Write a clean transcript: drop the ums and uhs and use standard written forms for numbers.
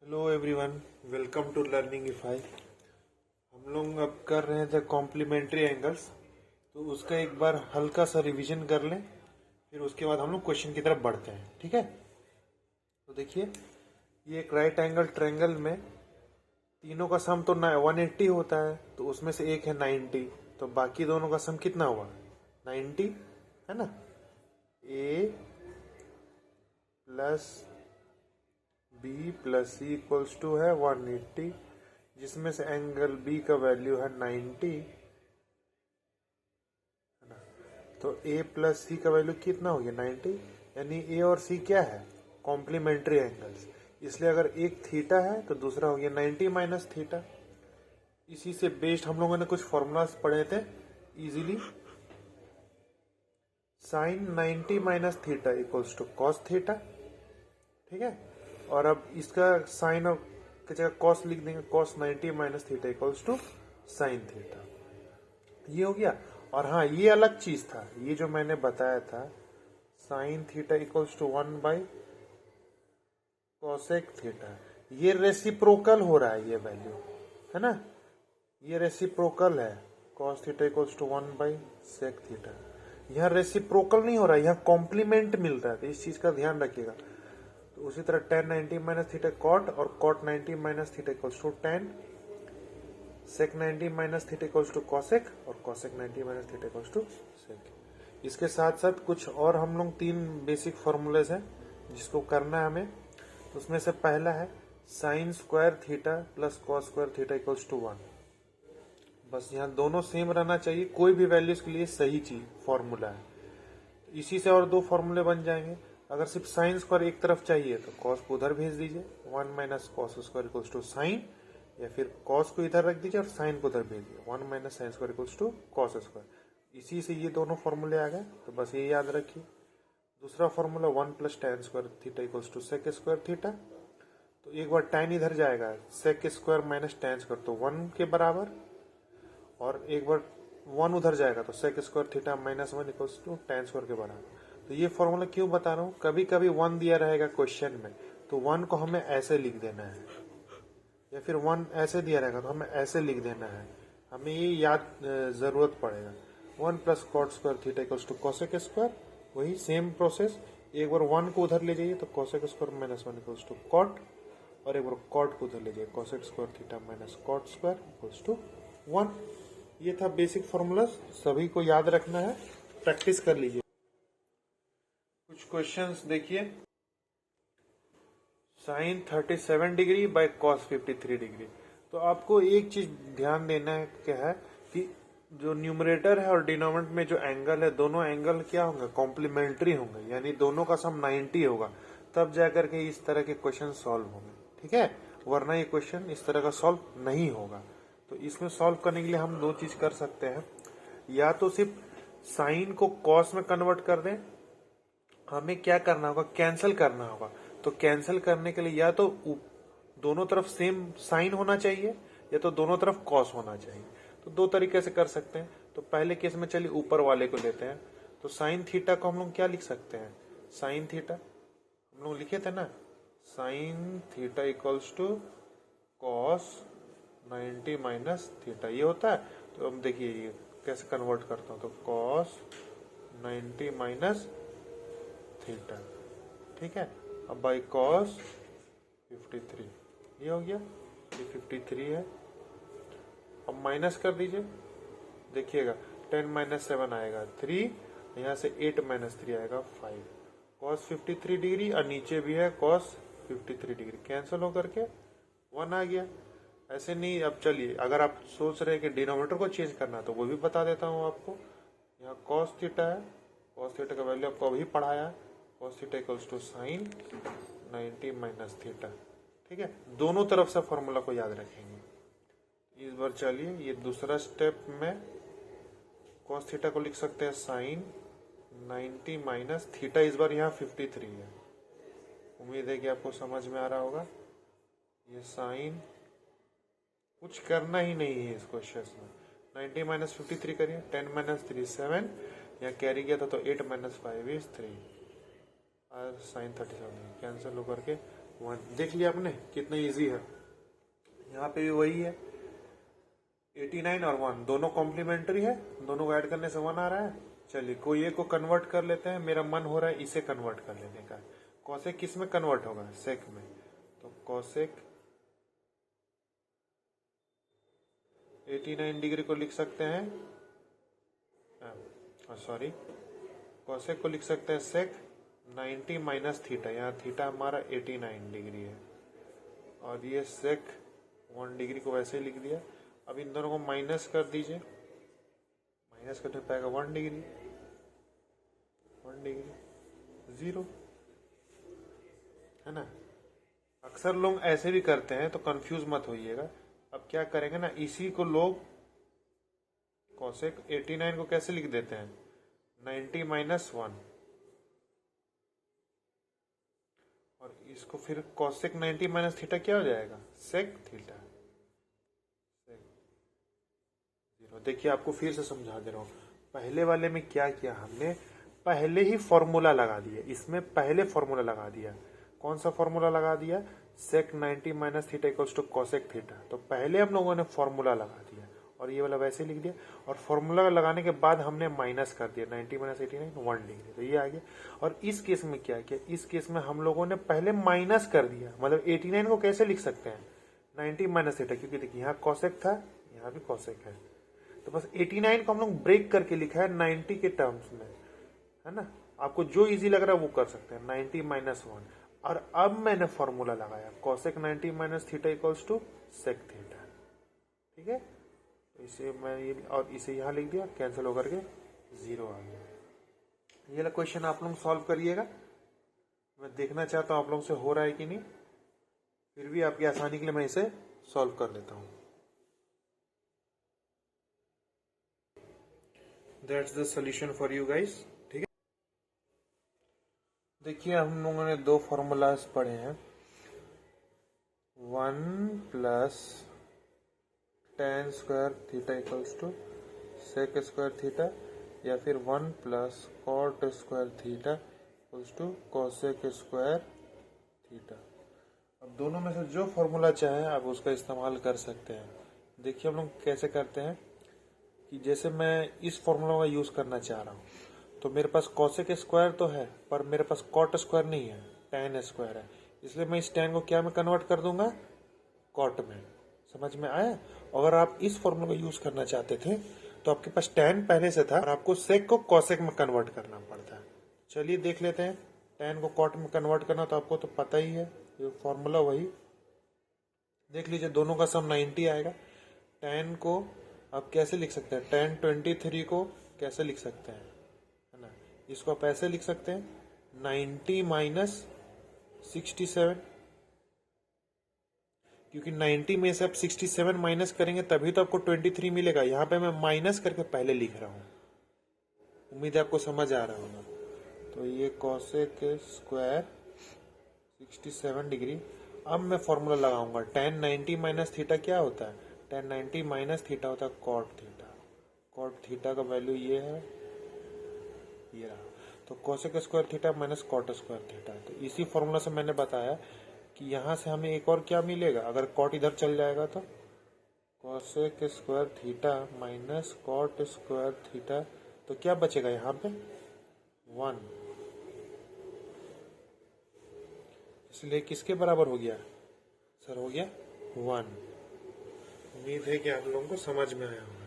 Hello everyone, welcome to learning इफाई। हम लोग अब कर रहे थे कॉम्प्लीमेंट्री एंगल्स, तो उसका एक बार हल्का सा रिवीजन कर लें, फिर उसके बाद हम लोग क्वेश्चन की तरफ बढ़ते हैं। ठीक है, तो देखिए, ये एक राइट एंगल ट्रायंगल में तीनों का सम तो 180 होता है, तो उसमें से एक है 90, तो बाकी दोनों का सम कितना हुआ? 90 है ना। A plus B plus C equals to है 180, जिसमें से एंगल बी का वैल्यू है 90, है ना। तो ए प्लस सी का वैल्यू कितना हो गया? 90। यानी ए और सी क्या है? Complementary angles. इसलिए अगर एक थीटा है तो दूसरा हो गया 90 माइनस थीटा। इसी से बेस्ड हम लोगों ने कुछ फॉर्मूलाज पढ़े थे easily. Sine 90 minus theta equals to cos theta. ठीक है, और अब इसका साइन और की जगह कॉस लिख देंगे, cos 90 minus theta equals to sine theta. ये हो गया। और हाँ, ये अलग चीज था, ये जो मैंने बताया था sine theta equals to 1 by cosec theta, ये रेसिप्रोकल हो रहा है, ये वैल्यू है ना, ये रेसिप्रोकल है। Cos theta equals to 1 by sec theta, यहाँ रेसिप्रोकल नहीं हो रहा है, यहाँ कॉम्प्लीमेंट मिल रहा है, तो इस चीज का ध्यान रखिएगा। तो उसी तरह tan 90 माइनस थीटा कॉट, और cot 90 minus theta equals to tan, sec 90 minus theta equals to cosec, और cosec 90 minus theta equals to sec. इसके साथ साथ कुछ और हम लोग 3 बेसिक फॉर्मूलेज हैं जिसको करना है हमें। तो उसमें से पहला है sine square theta plus cos square theta equals to 1। बस यहाँ दोनों सेम रहना चाहिए, कोई भी वैल्यूज के लिए सही चीज फॉर्मूला है। इसी से और 2 फॉर्मूले बन जाएंगे। अगर सिर्फ साइन स्क्वायर एक तरफ चाहिए तो कॉस को उधर भेज दीजिए, 1 minus cos square equals to sine, या फिर कॉस को इधर रख दीजिए और साइन को उधर भेज दीजिए, 1 minus sine square equals to cos square. इसी से ये दोनों फॉर्मूले आ गए, तो बस ये याद रखिए। दूसरा formula 1 plus tan square theta equals to sec square theta, तो एक बार tan इधर जाएगा, sec square minus tan square तो 1 के बराबर, और एक बार 1 उधर जाएगा तो sec square theta minus 1 equals to tan square के बराबर। तो ये फॉर्मूला क्यों बता रहा हूँ, कभी कभी 1 दिया रहेगा क्वेश्चन में, तो 1 को हमें ऐसे लिख देना है, या फिर 1 ऐसे दिया रहेगा तो हमें ऐसे लिख देना है, हमें ये याद जरूरत पड़ेगा। 1 plus cot square theta equals to cosec square, वही सेम प्रोसेस। एक बार 1 को उधर ले जाइए तो cosec square minus 1 equals to cot, और एक बार कॉट को उधर ले जाइए, cosec square theta minus cot square equals to 1। ये था बेसिक फॉर्मूला, सभी को याद रखना है, प्रैक्टिस कर लीजिए। कुछ क्वेश्चंस देखिए। Sine 37 degree by cos 53 degree. तो आपको एक चीज ध्यान देना है, क्या है कि जो न्यूमरेटर है और डिनोमिनेटर में जो एंगल है, दोनों एंगल क्या होंगे? कॉम्प्लीमेंट्री होंगे, यानी दोनों का सम 90 होगा, तब जाकर के इस तरह के क्वेश्चन सॉल्व होंगे। ठीक है, वरना ये क्वेश्चन इस तरह का सॉल्व नहीं होगा। तो इसमें सॉल्व करने के लिए हम 2 चीज कर सकते हैं, या तो सिर्फ साइन को कॉस में कन्वर्ट कर दें, हमें क्या करना होगा? कैंसिल करना होगा। तो कैंसिल करने के लिए या तो दोनों तरफ सेम साइन होना चाहिए, या तो दोनों तरफ कॉस होना चाहिए। तो 2 तरीके से कर सकते हैं। तो पहले केस में चलिए ऊपर वाले को लेते हैं। तो साइन थीटा को हम लोग क्या लिख सकते हैं? साइन थीटा हम लोग लिखे थे ना, sine theta equals to cos 90 minus theta, ये होता है। तो अब देखिए ये कैसे कन्वर्ट करता हूं, तो कॉस 90 माइनस थीटा, ठीक है। अब बाई कॉस 53, ये हो गया, ये 53 है। अब माइनस कर दीजिए, देखिएगा 10 माइनस 7 आएगा 3, यहाँ से 8 माइनस 3 आएगा 5। कॉस 53 डिग्री, और नीचे भी है कॉस 53 डिग्री, कैंसिल होकर के 1 आ गया। ऐसे नहीं, अब चलिए अगर आप सोच रहे हैं कि डिनोमिनेटर को चेंज करना, तो वो भी बता देता हूँ आपको। यहाँ कॉस थीटा है, कॉस थीटा का वैल्यू आपको अभी पढ़ाया, cos theta equals to sine 90 minus theta. ठीक है, दोनों तरफ से फॉर्मूला को याद रखेंगे। इस बार चलिए ये दूसरा स्टेप में कॉस थीटा को लिख सकते हैं साइन 90 माइनस थीटा, इस बार यहाँ 53 है। उम्मीद है कि आपको समझ में आ रहा होगा। ये साइन कुछ करना ही नहीं है इस क्वेश्चन में, 90 माइनस 53 करिए, 10 माइनस 3 7, यहाँ कैरी किया था तो 8 माइनस 5 इज 3, और साइन 37 कैंसिल होकर के 1। देख लिया आपने कितना इजी है। यहाँ पे भी वही है, 89 और 1 दोनों कॉम्प्लीमेंट्री है, दोनों को ऐड करने से 1 आ रहा है। चलिए कोई एक को कन्वर्ट कर लेते हैं, मेरा मन हो रहा है इसे कन्वर्ट कर लेने का। कॉसेक किस में कन्वर्ट होगा? सेक में। तो कॉसेक 89 डिग्री को लिख सकते हैं, सॉरी, कॉसेक को लिख सकते हैं सेक 90 माइनस थीटा। यहाँ थीटा हमारा 89 डिग्री है और ये सेक 1 डिग्री को वैसे ही लिख दिया। अब इन दोनों को माइनस कर दीजिए, माइनस करने पाएगा 1 डिग्री, 1 डिग्री 0 है ना। अक्सर लोग ऐसे भी करते हैं तो कंफ्यूज मत होइएगा। अब क्या करेंगे ना, इसी को लोग कॉसेक 89 को कैसे लिख देते हैं? 90 माइनस 1, और इसको फिर कॉसेक 90 माइनस थीटा क्या हो जाएगा? सेक थीटा, सेक 0। देखिए आपको फिर से समझा दे रहा हूं, पहले वाले में क्या किया हमने, पहले ही फॉर्मूला लगा दिया। इसमें पहले फॉर्मूला लगा दिया। कौन सा फॉर्मूला लगा दिया? Sec 90 minus theta equals to cosec theta. तो पहले हम लोगों ने फॉर्मूला लगा दिया और ये वाला वैसे लिख दिया, और फॉर्मूला लगाने के बाद हमने माइनस कर दिया 90 माइनस 89 1 डिग्री, तो ये आ गया। और इस केस में क्या किया? इस केस में हम लोगों ने पहले माइनस कर दिया। मतलब 89 को कैसे लिख सकते हैं? 90 माइनस थीटा, क्योंकि देखिए यहाँ कॉसेक था, यहाँ भी कॉसेक है, तो बस 89 को हम लोग ब्रेक करके लिखा है 90 के टर्म्स में, है ना। आपको जो इजी लग रहा है वो कर सकते हैं, 90 माइनस 1। और अब मैंने फॉर्मूला लगाया cosec 90 minus theta equals to sec theta, ठीक है। तो इसे मैं ये और इसे यहाँ लिख दिया, कैंसिल होकर के 0 आ गया। ये वाला क्वेश्चन आप लोग सॉल्व करिएगा। मैं देखना चाहता हूँ आप लोगों से हो रहा है कि नहीं, फिर भी आपकी आसानी के लिए मैं इसे सॉल्व कर लेता हूँ। That's the solution for you guys, ठीक है। देखिए हम लोगों ने दो फॉर्मूलाज पढ़े हैं, 1 plus tan square theta equals to sec square theta, या फिर 1 plus cot square theta equals to cosec square theta. अब दोनों में से जो फॉर्मूला चाहे आप उसका इस्तेमाल कर सकते हैं। देखिए हम लोग कैसे करते हैं कि जैसे मैं इस फॉर्मूला का यूज करना चाह रहा हूँ, तो मेरे पास कॉसेक स्क्वायर तो है पर मेरे पास कॉट स्क्वायर नहीं है, tan स्क्वायर है। इसलिए मैं इस tan को क्या में कन्वर्ट कर दूंगा? कॉट में। समझ में आया? अगर आप इस फॉर्मूला का यूज करना चाहते थे तो आपके पास tan पहले से था और आपको सेक को कॉसेक में कन्वर्ट करना पड़ता है। चलिए देख लेते हैं, tan को कॉट में कन्वर्ट करना तो आपको तो पता ही है, ये फॉर्मूला वही। देख लीजिए दोनों का सम 90 आएगा। tan को आप कैसे लिख सकते हैं? tan 23 को कैसे लिख सकते हैं, है ना। इसको आप ऐसे लिख सकते हैं 90 माइनस 67, क्योंकि 90 में से आप 67 माइनस करेंगे तभी तो आपको 23 मिलेगा। यहाँ पे मैं माइनस करके पहले लिख रहा हूँ, उम्मीद है आपको समझ आ रहा होगा। तो ये कॉसेक स्क्वायर 67 डिग्री। अब मैं फॉर्मूला लगाऊंगा, tan 90 माइनस थीटा क्या होता है? tan 90 माइनस थीटा होता है कॉट थीटा। कॉट थीटा का वैल्यू ये है, ये रहा। तो cosec square theta minus cot square theta. तो इसी फॉर्मूला से मैंने बताया कि यहाँ से हमें एक और क्या मिलेगा, अगर कॉट इधर चल जाएगा तो cosec square theta minus cot square theta, तो क्या बचेगा यहाँ पे? 1। इसलिए किसके बराबर हो गया सर? हो गया 1। उम्मीद है कि आप लोगों को समझ में आया होगा।